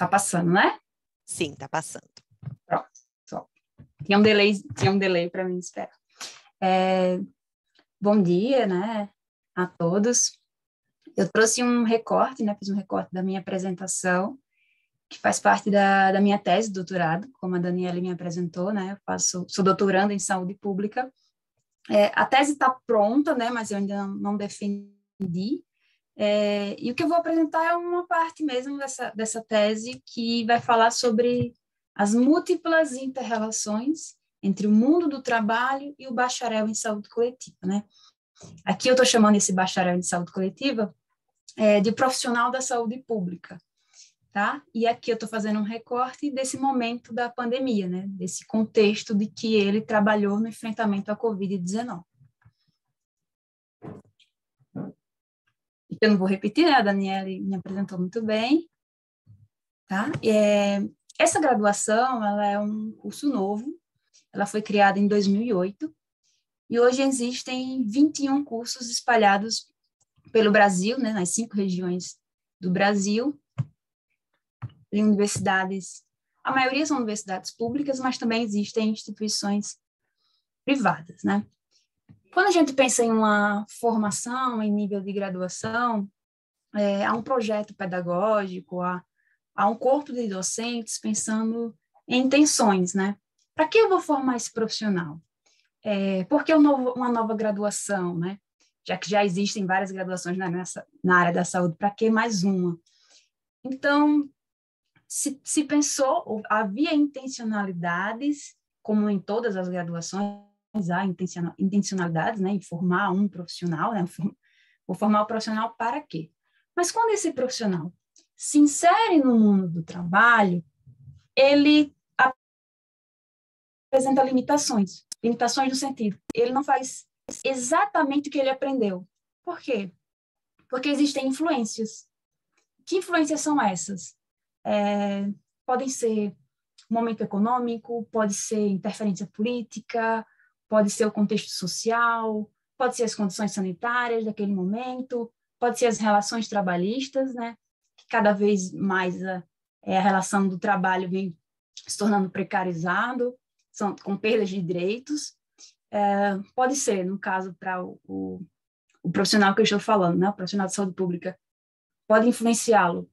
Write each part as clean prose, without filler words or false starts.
Tá passando, né? Sim, tá passando. Pronto. Só. Tinha um delay para mim esperar. Bom dia, né, a todos. Eu trouxe um recorte, né, fiz um recorte da minha apresentação, que faz parte da minha tese de doutorado, como a Daniela me apresentou, né, sou doutoranda em saúde pública. A tese está pronta, né, mas eu ainda não defendi. E o que eu vou apresentar é uma parte mesmo dessa tese que vai falar sobre as múltiplas inter-relações entre o mundo do trabalho e o bacharel em saúde coletiva, né? Aqui eu estou chamando esse bacharel em saúde coletiva de profissional da saúde pública, tá? E aqui eu estou fazendo um recorte desse momento da pandemia, né? Desse contexto de que ele trabalhou no enfrentamento à Covid-19. Eu não vou repetir, né? A Daniela me apresentou muito bem, tá? Essa graduação, ela é um curso novo, ela foi criada em 2008, e hoje existem 21 cursos espalhados pelo Brasil, né, nas 5 regiões do Brasil, em universidades, a maioria são universidades públicas, mas também existem instituições privadas, né? Quando a gente pensa em uma formação em nível de graduação, há um projeto pedagógico, há um corpo de docentes pensando em intenções, né? Para que eu vou formar esse profissional? Por que uma nova graduação, né? Já que já existem várias graduações na área da saúde, para que mais uma? Então, se pensou, havia intencionalidades, como em todas as graduações, há intencionalidades, né, em formar um profissional, né? Vou formar o profissional para quê? Mas quando esse profissional se insere no mundo do trabalho, ele apresenta limitações no sentido, ele não faz exatamente o que ele aprendeu. Por quê? Porque existem influências. Que influências são essas? Podem ser momento econômico, pode ser interferência política, pode ser o contexto social, pode ser as condições sanitárias daquele momento, pode ser as relações trabalhistas, né? Que cada vez mais a relação do trabalho vem se tornando precarizado, com perdas de direitos. Pode ser, no caso, para o profissional que eu estou falando, né? O profissional de saúde pública, pode influenciá-lo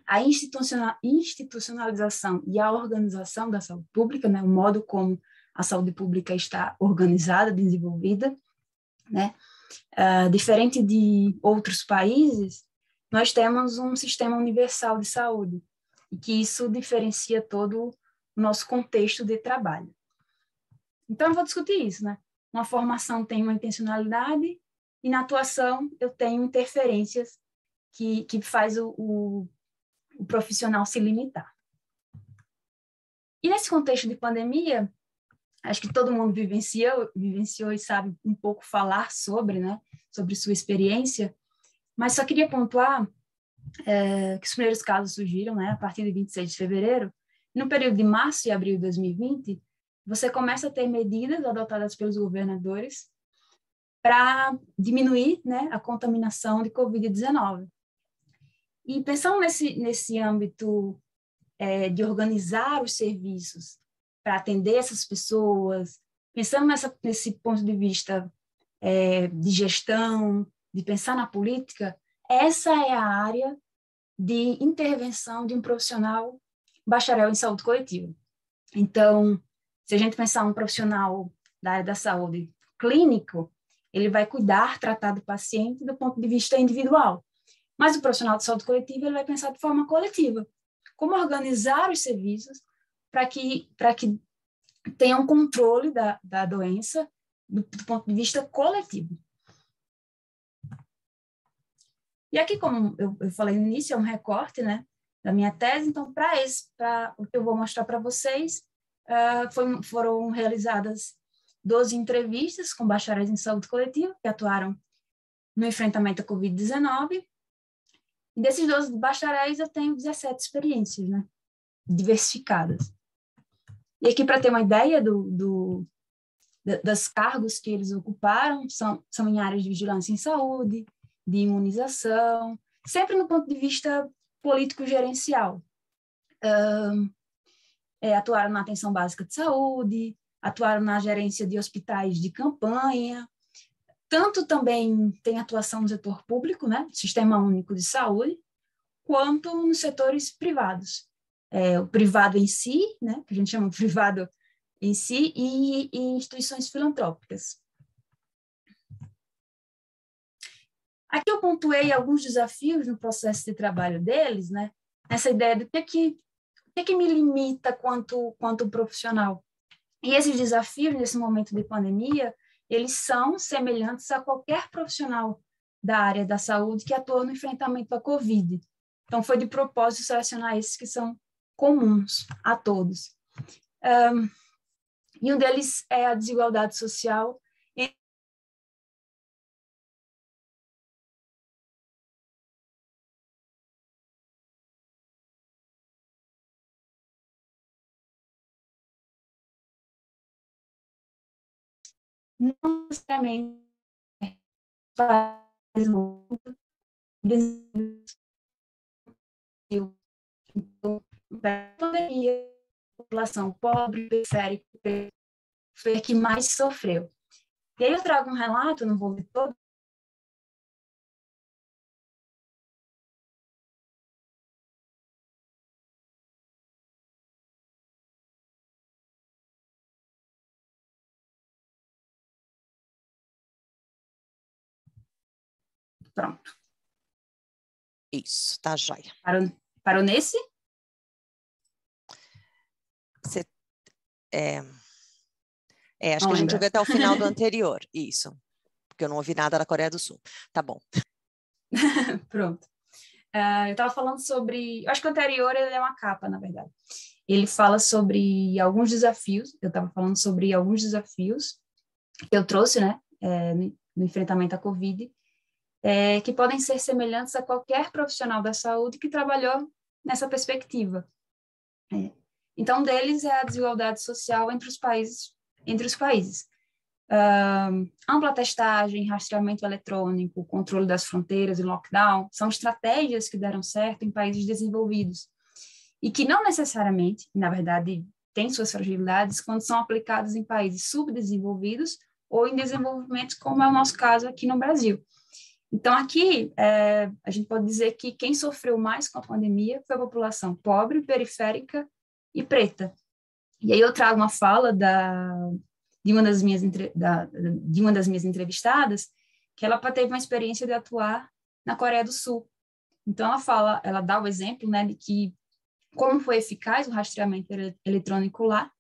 a institucionalização e a organização da saúde pública, né? O modo como a saúde pública está organizada, desenvolvida, né? Diferente de outros países, nós temos um sistema universal de saúde, e que isso diferencia todo o nosso contexto de trabalho. Então, eu vou discutir isso, né? Uma formação tem uma intencionalidade, e na atuação eu tenho interferências que faz o profissional se limitar. E nesse contexto de pandemia, acho que todo mundo vivenciou e sabe um pouco falar sobre, né? Sobre sua experiência, mas só queria pontuar que os primeiros casos surgiram, né, a partir de 26 de fevereiro. No período de março e abril de 2020, você começa a ter medidas adotadas pelos governadores para diminuir, né, a contaminação de Covid-19. E pensando nesse âmbito de organizar os serviços para atender essas pessoas, pensando nesse ponto de vista de gestão, de pensar na política, essa é a área de intervenção de um profissional bacharel em saúde coletiva. Então, se a gente pensar um profissional da área da saúde clínico, ele vai tratar do paciente do ponto de vista individual. Mas o profissional de saúde coletiva, ele vai pensar de forma coletiva. Como organizar os serviços para que tenha um controle da doença do ponto de vista coletivo. E aqui, como eu falei no início, é um recorte, né, da minha tese. Então, para o que eu vou mostrar para vocês, foram realizadas 12 entrevistas com bacharéis em saúde coletiva que atuaram no enfrentamento à Covid-19. E desses 12 bacharéis, eu tenho 17 experiências, né, diversificadas. E aqui, para ter uma ideia dos cargos que eles ocuparam, são em áreas de vigilância em saúde, de imunização, sempre no ponto de vista político-gerencial. atuaram na atenção básica de saúde, atuaram na gerência de hospitais de campanha, tanto também tem atuação no setor público, né, Sistema Único de Saúde, quanto nos setores privados. O privado em si, né, que a gente chama de privado em si, e instituições filantrópicas. Aqui eu pontuei alguns desafios no processo de trabalho deles, né, essa ideia do que me limita quanto profissional. E esses desafios, nesse momento de pandemia, eles são semelhantes a qualquer profissional da área da saúde que atua no enfrentamento à Covid. Então, foi de propósito selecionar esses que são comuns a todos. E um deles é a desigualdade social. Não necessariamente faz muito. Então, a pandemia, a população pobre, periférica, foi a que mais sofreu. E aí eu trago um relato, não vou ler todo. Pronto. Isso, tá joia. Parou nesse? Você, acho Não que a gente lembra. ouviu até o final do anterior, isso, porque eu não ouvi nada da Coreia do Sul. Tá bom. Pronto. Eu estava falando sobre... Acho que o anterior ele é uma capa, na verdade. Ele fala sobre alguns desafios. Eu estava falando sobre alguns desafios que eu trouxe, né, no enfrentamento à Covid, que podem ser semelhantes a qualquer profissional da saúde que trabalhou nessa perspectiva. Então, um deles é a desigualdade social entre os países. Ampla testagem, rastreamento eletrônico, controle das fronteiras e lockdown são estratégias que deram certo em países desenvolvidos e que não necessariamente, na verdade, têm suas fragilidades quando são aplicadas em países subdesenvolvidos ou em desenvolvimento, como é o nosso caso aqui no Brasil. Então, aqui, a gente pode dizer que quem sofreu mais com a pandemia foi a população pobre, periférica e preta. E aí eu trago uma fala de uma das minhas entrevistadas, que ela teve uma experiência de atuar na Coreia do Sul. Então, ela dá o exemplo, né, de que como foi eficaz o rastreamento eletrônico lá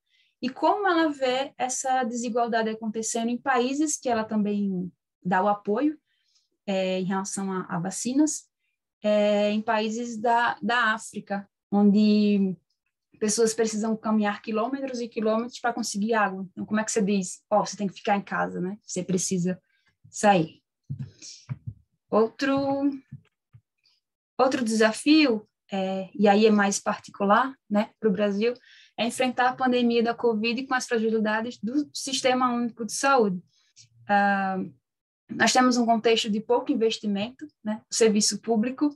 e como ela vê essa desigualdade acontecendo em países que ela também dá o apoio em relação a vacinas, em países da África, onde pessoas precisam caminhar quilômetros e quilômetros para conseguir água. Então, como é que você diz? Você tem que ficar em casa, né? Você precisa sair. Outro desafio, e aí é mais particular, né, para o Brasil, é enfrentar a pandemia da Covid com as fragilidades do Sistema Único de Saúde. Nós temos um contexto de pouco investimento, né, no serviço público,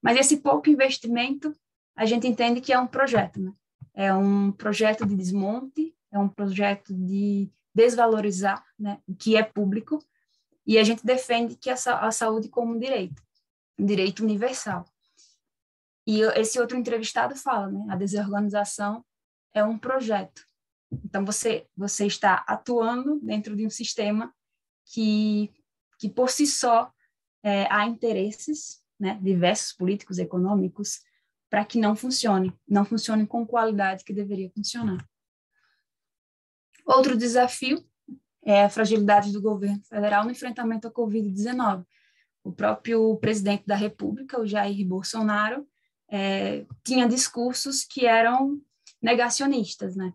mas esse pouco investimento a gente entende que é um projeto, né? É um projeto de desmonte, é um projeto de desvalorizar, né, o que é público, e a gente defende que a saúde como um direito universal. E esse outro entrevistado fala, né, a desorganização é um projeto. Então, você está atuando dentro de um sistema que por si só há interesses, né, diversos políticos, econômicos, para que não funcione com qualidade que deveria funcionar. Outro desafio é a fragilidade do governo federal no enfrentamento à Covid-19. O próprio presidente da República, o Jair Bolsonaro, tinha discursos que eram negacionistas, né,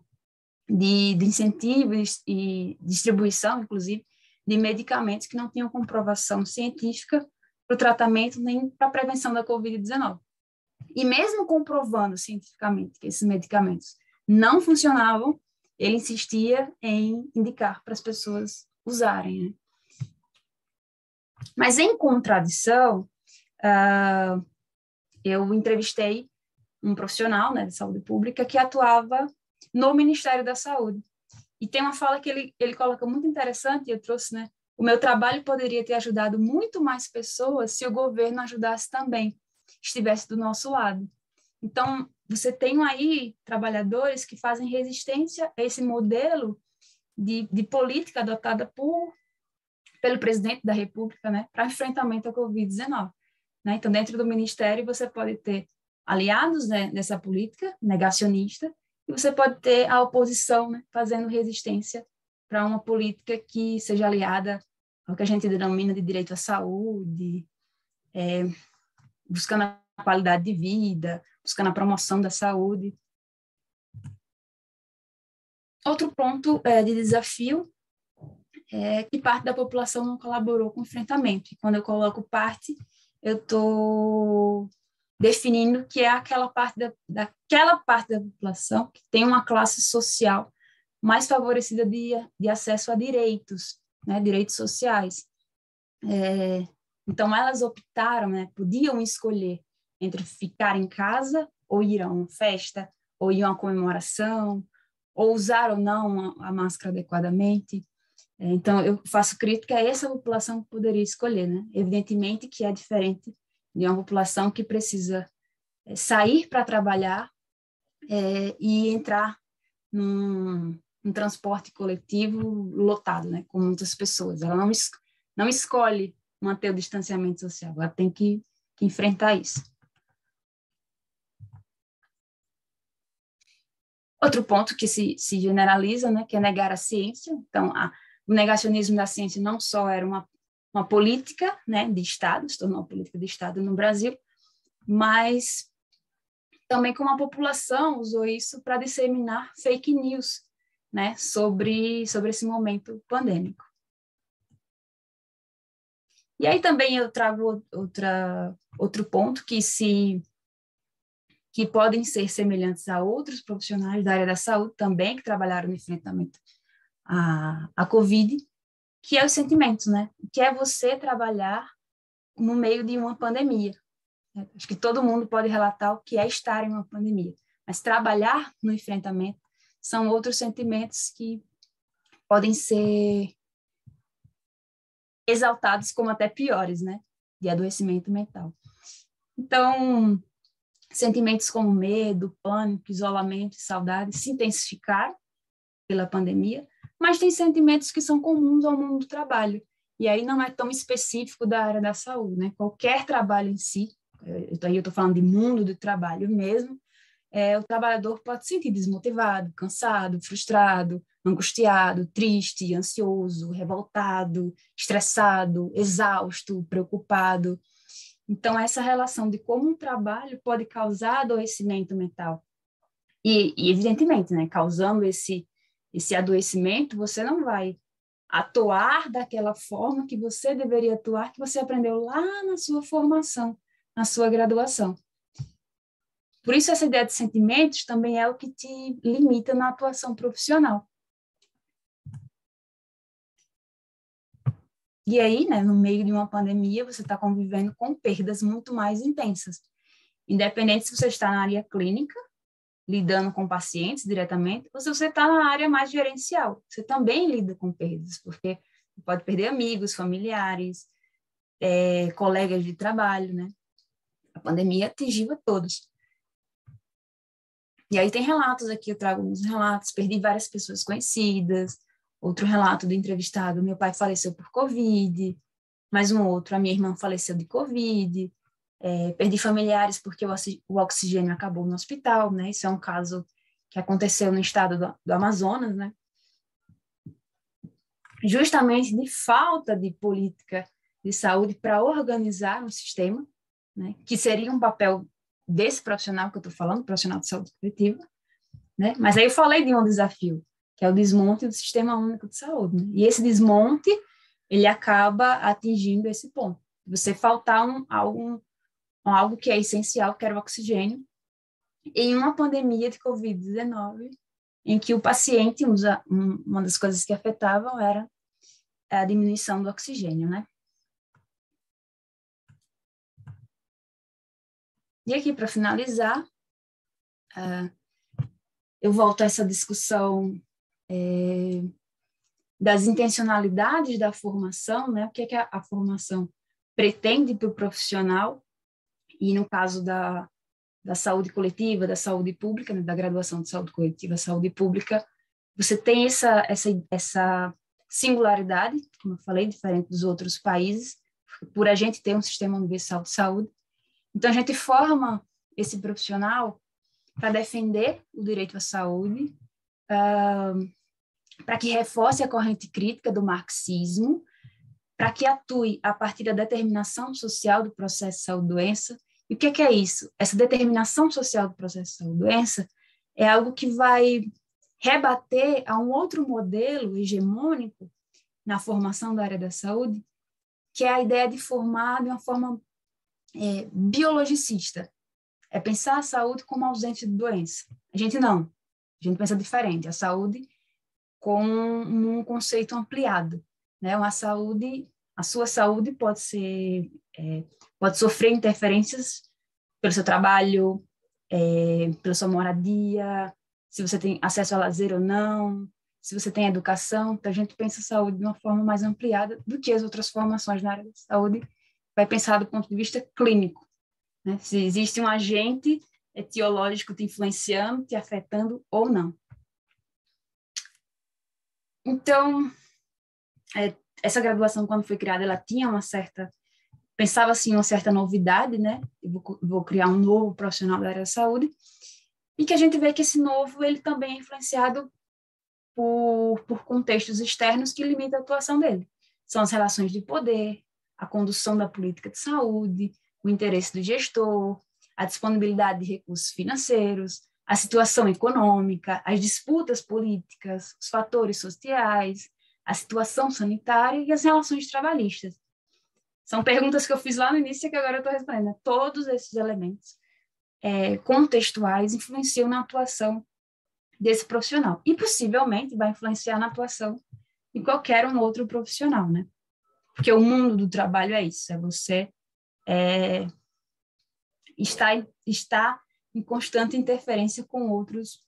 de incentivos e distribuição, inclusive, de medicamentos que não tinham comprovação científica para o tratamento nem para a prevenção da Covid-19. E mesmo comprovando cientificamente que esses medicamentos não funcionavam, ele insistia em indicar para as pessoas usarem, né? Mas, em contradição, eu entrevistei um profissional, né, de saúde pública que atuava no Ministério da Saúde. E tem uma fala que ele coloca muito interessante, e eu trouxe, né, o meu trabalho poderia ter ajudado muito mais pessoas se o governo ajudasse também, estivesse do nosso lado. Então, você tem aí trabalhadores que fazem resistência a esse modelo de política adotada pelo presidente da República, né, para enfrentamento à Covid-19. Né? Então, dentro do Ministério, você pode ter aliados, né, nessa política negacionista, e você pode ter a oposição, né, fazendo resistência para uma política que seja aliada ao que a gente denomina de direito à saúde, buscando a qualidade de vida, buscando a promoção da saúde. Outro ponto de desafio é que parte da população não colaborou com o enfrentamento. E quando eu coloco parte, eu estou definindo que é aquela parte daquela parte da população que tem uma classe social mais favorecida de acesso a direitos, né, direitos sociais. Então, elas optaram, né, podiam escolher entre ficar em casa ou ir a uma festa, ou ir a uma comemoração, ou usar ou não a máscara adequadamente. Então, eu faço crítica a essa população que poderia escolher, né? Evidentemente que é diferente de uma população que precisa sair para trabalhar e entrar num transporte coletivo lotado, né? Com muitas pessoas. Ela não escolhe manter o distanciamento social, ela tem que enfrentar isso. Outro ponto que se generaliza, né, que é negar a ciência. Então, o negacionismo da ciência não só era uma política, né, de Estado, se tornou uma política de Estado no Brasil, mas também como a população usou isso para disseminar fake news, né, sobre esse momento pandêmico. E aí também eu trago outro ponto que podem ser semelhantes a outros profissionais da área da saúde também que trabalharam no enfrentamento à Covid, que é os sentimentos, né? Que é você trabalhar no meio de uma pandemia. Acho que todo mundo pode relatar o que é estar em uma pandemia, mas trabalhar no enfrentamento são outros sentimentos que podem ser exaltados como até piores, né? De adoecimento mental. Então, sentimentos como medo, pânico, isolamento e saudade se intensificaram pela pandemia, mas tem sentimentos que são comuns ao mundo do trabalho, e aí não é tão específico da área da saúde, né? Qualquer trabalho em si, eu estou falando de mundo do trabalho mesmo, o trabalhador pode se sentir desmotivado, cansado, frustrado, angustiado, triste, ansioso, revoltado, estressado, exausto, preocupado. Então, essa relação de como um trabalho pode causar adoecimento mental. E evidentemente, né, causando esse adoecimento, você não vai atuar daquela forma que você deveria atuar, que você aprendeu lá na sua formação, na sua graduação. Por isso, essa ideia de sentimentos também é o que te limita na atuação profissional. E aí, né, no meio de uma pandemia, você está convivendo com perdas muito mais intensas. Independente se você está na área clínica, lidando com pacientes diretamente, ou se você está na área mais gerencial, você também lida com perdas, porque pode perder amigos, familiares, colegas de trabalho, né? A pandemia atingiu a todos. E aí tem relatos aqui, eu trago alguns relatos, perdi várias pessoas conhecidas, outro relato do entrevistado, meu pai faleceu por Covid, mais um outro, a minha irmã faleceu de Covid, perdi familiares porque o oxigênio acabou no hospital, né? Isso é um caso que aconteceu no estado do Amazonas, né? Justamente de falta de política de saúde para organizar um sistema, né? Que seria um papel desse profissional que eu estou falando, profissional de saúde coletiva, né? Mas aí eu falei de um desafio, que é o desmonte do Sistema Único de Saúde, né? E esse desmonte, ele acaba atingindo esse ponto. Você faltar algo que é essencial, que era o oxigênio, em uma pandemia de Covid-19, em que o paciente, uma das coisas que afetavam era a diminuição do oxigênio, né? E aqui, para finalizar, Eu volto a essa discussão das intencionalidades da formação, né? O que é que a formação pretende para o profissional, e no caso da saúde coletiva, da saúde pública, né? Da graduação de saúde coletiva, saúde pública, você tem essa singularidade, como eu falei, diferente dos outros países, por a gente ter um sistema universal de saúde. Então, a gente forma esse profissional para defender o direito à saúde, para que reforce a corrente crítica do marxismo, para que atue a partir da determinação social do processo de saúde-doença. E o que é isso? Essa determinação social do processo de saúde-doença é algo que vai rebater a um outro modelo hegemônico na formação da área da saúde, que é a ideia de formar de uma forma biologicista. É pensar a saúde como ausência de doença. A gente pensa diferente. A saúde como um conceito ampliado, né? A sua saúde pode sofrer interferências pelo seu trabalho, pela sua moradia, se você tem acesso a lazer ou não, se você tem educação. Então, a gente pensa a saúde de uma forma mais ampliada do que as outras formações na área da saúde, vai pensar do ponto de vista clínico, né? Se existe um agente etiológico te influenciando, te afetando ou não. Então, essa graduação, quando foi criada, ela tinha pensava assim, uma certa novidade, né? Eu vou criar um novo profissional da área da saúde, e que a gente vê que esse novo, ele também é influenciado por contextos externos que limitam a atuação dele. São as relações de poder, a condução da política de saúde, o interesse do gestor, a disponibilidade de recursos financeiros, a situação econômica, as disputas políticas, os fatores sociais, a situação sanitária e as relações trabalhistas. São perguntas que eu fiz lá no início e que agora eu estou respondendo. Todos esses elementos contextuais influenciam na atuação desse profissional e possivelmente vai influenciar na atuação de qualquer um outro profissional, né? Porque o mundo do trabalho é isso, é você está em constante interferência com outros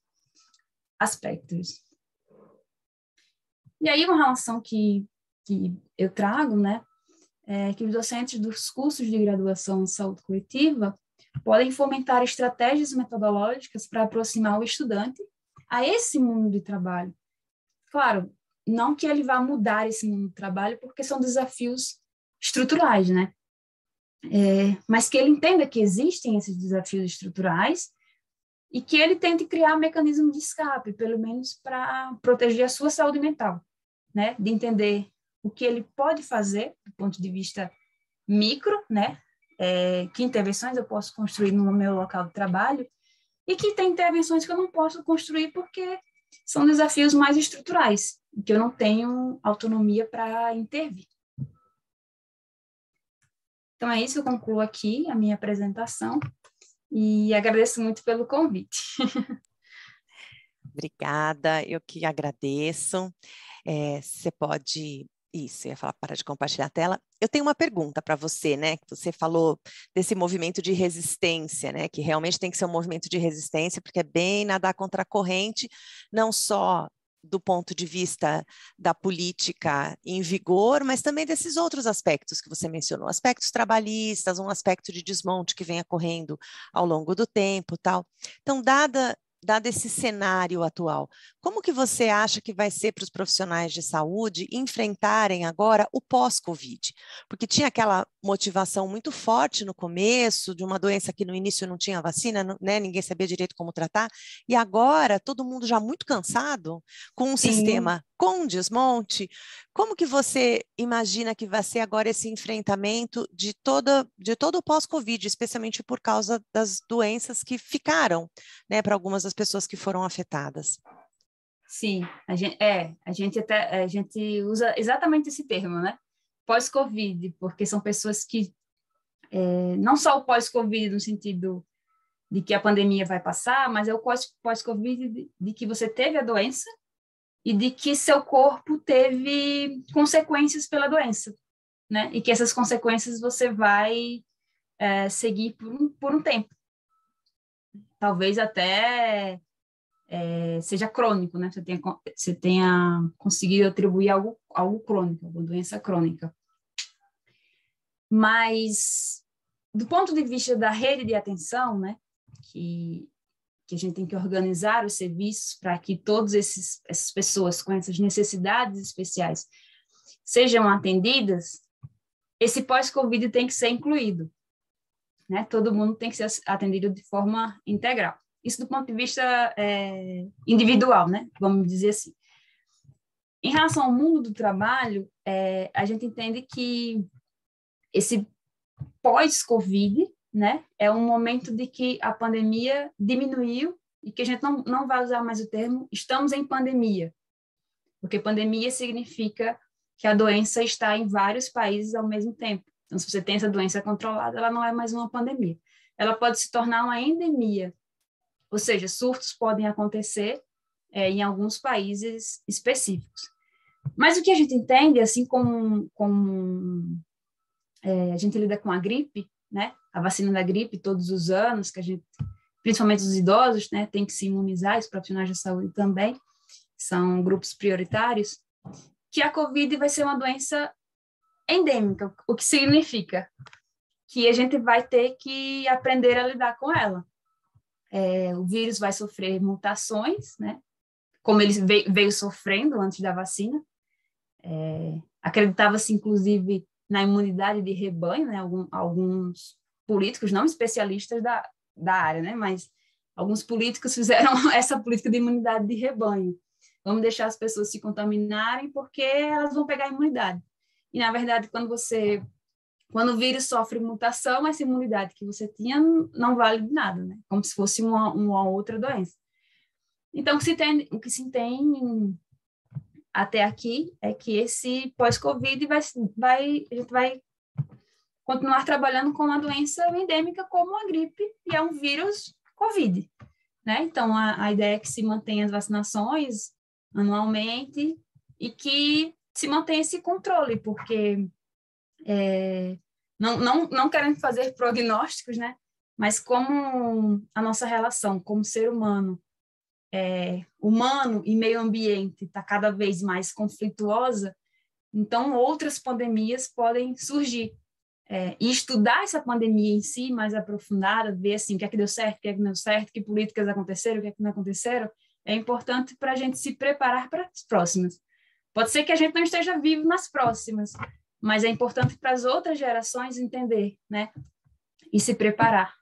aspectos. E aí uma relação que eu trago, né, é que os docentes dos cursos de graduação em saúde coletiva podem fomentar estratégias metodológicas para aproximar o estudante a esse mundo de trabalho. Claro, não que ele vá mudar esse mundo de trabalho, porque são desafios estruturais, né? Mas que ele entenda que existem esses desafios estruturais e que ele tente criar um mecanismo de escape, pelo menos para proteger a sua saúde mental, né? De entender o que ele pode fazer do ponto de vista micro, né? Que intervenções eu posso construir no meu local de trabalho, e que tem intervenções que eu não posso construir porque são desafios mais estruturais, que eu não tenho autonomia para intervir. Então é isso, eu concluo aqui a minha apresentação e agradeço muito pelo convite. Obrigada, eu que agradeço. Você pode... Isso, eu ia falar para de compartilhar a tela. Eu tenho uma pergunta para você, né? Você falou desse movimento de resistência, né? Que realmente tem que ser um movimento de resistência, porque é bem nadar contra a corrente, não só do ponto de vista da política em vigor, mas também desses outros aspectos que você mencionou, aspectos trabalhistas, um aspecto de desmonte que vem ocorrendo ao longo do tempo, tal. Então, dado esse cenário atual, como que você acha que vai ser para os profissionais de saúde enfrentarem agora o pós-Covid? Porque tinha aquela motivação muito forte no começo, de uma doença que no início não tinha vacina, né? Ninguém sabia direito como tratar, e agora todo mundo já muito cansado, com um sistema com desmonte. Como que você imagina que vai ser agora esse enfrentamento de todo o pós-Covid, especialmente por causa das doenças que ficaram, né, para algumas das pessoas que foram afetadas? Sim, a gente usa exatamente esse termo, né? Pós-Covid, porque são pessoas que, não só o pós-Covid no sentido de que a pandemia vai passar, mas é o pós-Covid de que você teve a doença e de que seu corpo teve consequências pela doença, né? E que essas consequências você vai seguir por um tempo. talvez até seja crônico, né? Você tenha conseguido atribuir algo crônico, alguma doença crônica. Mas, do ponto de vista da rede de atenção, né, que a gente tem que organizar os serviços para que todas essas pessoas com essas necessidades especiais sejam atendidas, esse pós-Covid tem que ser incluído, né? Todo mundo tem que ser atendido de forma integral. Isso do ponto de vista individual, né? Vamos dizer assim. Em relação ao mundo do trabalho, a gente entende que esse pós-Covid, né, é um momento de que a pandemia diminuiu e que a gente não vai usar mais o termo estamos em pandemia, porque pandemia significa que a doença está em vários países ao mesmo tempo. Então, se você tem essa doença controlada, ela não é mais uma pandemia. Ela pode se tornar uma endemia, ou seja, surtos podem acontecer em alguns países específicos. Mas o que a gente entende, assim como a gente lida com a gripe, né? A vacina da gripe todos os anos, que a gente, principalmente os idosos, né, tem que se imunizar, os profissionais de saúde também, são grupos prioritários, que a Covid vai ser uma doença endêmica, o que significa que a gente vai ter que aprender a lidar com ela. O vírus vai sofrer mutações, né? Como ele veio sofrendo antes da vacina. Acreditava-se, inclusive, na imunidade de rebanho, né? Alguns políticos, não especialistas da área, né? Mas alguns políticos fizeram essa política de imunidade de rebanho. Vamos deixar as pessoas se contaminarem porque elas vão pegar a imunidade. E, na verdade, quando o vírus sofre mutação, essa imunidade que você tinha não vale de nada, né? Como se fosse uma outra doença. Então, o que se entende até aqui é que esse pós-Covid a gente vai continuar trabalhando com uma doença endêmica como a gripe, e é um vírus Covid, né? Então, a ideia é que se mantenha as vacinações anualmente e que se mantenha esse controle, porque não querendo fazer prognósticos, né? Mas como a nossa relação como ser humano e meio ambiente está cada vez mais conflituosa, então outras pandemias podem surgir. E estudar essa pandemia em si, mais aprofundada, ver assim, o que é que deu certo, o que é que não deu certo, que políticas aconteceram, o que é que não aconteceram, é importante para a gente se preparar para as próximas. Pode ser que a gente não esteja vivo nas próximas, mas é importante para as outras gerações entender, né? E se preparar.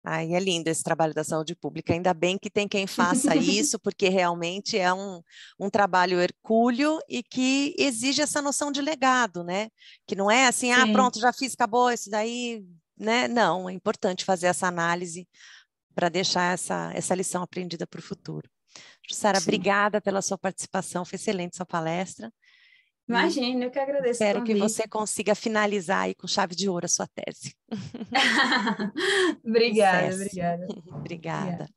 Ai, é lindo esse trabalho da saúde pública, ainda bem que tem quem faça isso, porque realmente é um trabalho hercúleo e que exige essa noção de legado, né? Que não é assim, pronto, já fiz, acabou, isso daí, né? Não, é importante fazer essa análise para deixar essa lição aprendida para o futuro. Jussara, obrigada pela sua participação, foi excelente sua palestra. Imagina, eu que agradeço. Espero que você consiga finalizar aí com chave de ouro a sua tese. Obrigada. Obrigada.